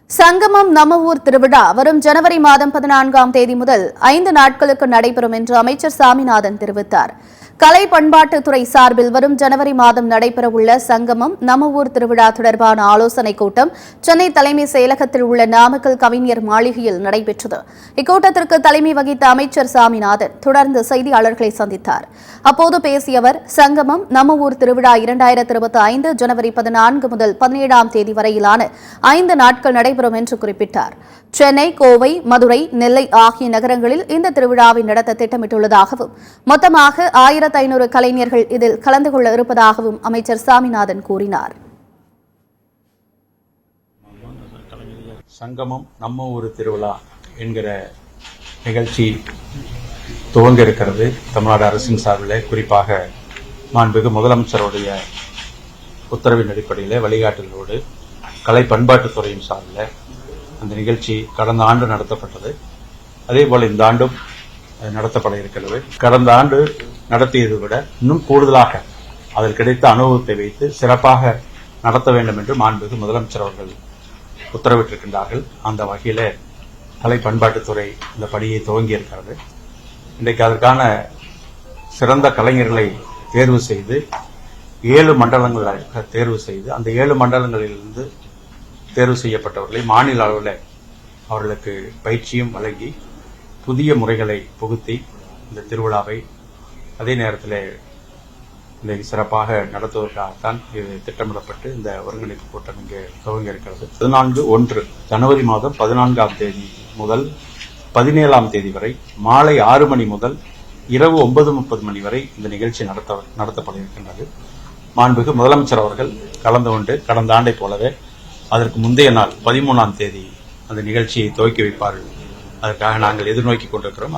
சங்கமம் நம்ம ஊர் திருவிழா வரும் ஜனவரி மாதம் 14ஆம் தேதி முதல் 5 நாட்களுக்கு நடைபெறும் என்று அமைச்சர் சாமிநாதன் தெரிவித்தார். கலை பண்பாட்டுத்துறை சார்பில் வரும் ஜனவரி மாதம் நடைபெறவுள்ள சங்கமம் நம்ம ஊர் திருவிழா தொடர்பான ஆலோசனைக் கூட்டம் சென்னை தலைமை செயலகத்தில் உள்ள நாமக்கல் கவிஞர் மாளிகையில் நடைபெற்றது. இக்கூட்டத்திற்கு தலைமை வகித்த அமைச்சர் சாமிநாதன் தொடர்ந்து செய்தியாளர்களை சந்தித்தார். அப்போது பேசிய அவர், சங்கமம் நம்ம ஊர் திருவிழா 2025 ஜனவரி 14 முதல் 17ஆம் தேதி வரையிலான 5 நாட்கள் நடைபெறும் என்று குறிப்பிட்டார். சென்னை, கோவை, மதுரை, நெல்லை ஆகிய நகரங்களில் இந்த திருவிழாவை நடத்த திட்டமிட்டுள்ளதாகவும் மொத்தமாக 1500 கலைஞர்கள் இதில் கலந்து கொள்ள இருப்பதாகவும் அமைச்சர் சாமிநாதன் கூறினார். சங்கமம் நம்ம ஊர் திருவிழா என்கிற நிகழ்ச்சி துவங்க இருக்கிறது. தமிழ்நாடு அரசின் சார்பில் குறிப்பாக மாண்புமிகு முதலமைச்சருடைய உத்தரவின் அடிப்படையில் வழிகாட்டுதலோடு கலை பண்பாட்டுத்துறையின் சார்பில் அந்த நிகழ்ச்சி கடந்த ஆண்டு நடத்தப்பட்டது. அதேபோல் இந்த ஆண்டும் நடத்தப்பட இருக்கிறது. கடந்த ஆண்டு நடத்தியதை விட இன்னும் கூடுதலாக அதில் கிடைத்த அனுபவத்தை வைத்து சிறப்பாக நடத்த வேண்டும் என்று மாண்புமிகு முதலமைச்சர் அவர்கள் உத்தரவிட்டிருக்கின்றார்கள். அந்த வகையில் கலை பண்பாட்டுத்துறை இந்த பணியை துவங்கி இருக்கிறது. இன்றைக்கு அதற்கான சிறந்த கலைஞர்களை தேர்வு செய்து 7 மண்டலங்களாக தேர்வு செய்து அந்த 7 மண்டலங்களிலிருந்து தேர்வு செய்யப்பட்டவர்களை மாநில அளவில் அவர்களுக்கு பயிற்சியும் வழங்கி புதிய முறைகளை புகுத்தி இந்த திருவிழாவை அதே நேரத்தில் இந்த சிறப்பாக நடத்துவதற்காகத்தான் இது திட்டமிடப்பட்டு இந்த ஒருங்கிணைப்பு கூட்டம் இங்கே துவங்க இருக்கிறது. 14/1 ஜனவரி மாதம் 14ஆம் தேதி முதல் 17ஆம் தேதி வரை மாலை 6 மணி முதல் இரவு 9:30 மணி வரை இந்த நிகழ்ச்சி நடத்தப்பட இருக்கின்றது. மாண்புமிகு முதலமைச்சர் அவர்கள் கலந்து கொண்டு கடந்த ஆண்டை போலவே அதற்கு முந்தைய நாள் 13ஆம் தேதி அந்த நிகழ்ச்சியை துவக்கி வைப்பார்கள். அதற்காக நாங்கள் எதிர்நோக்கி கொண்டிருக்கிறோம்.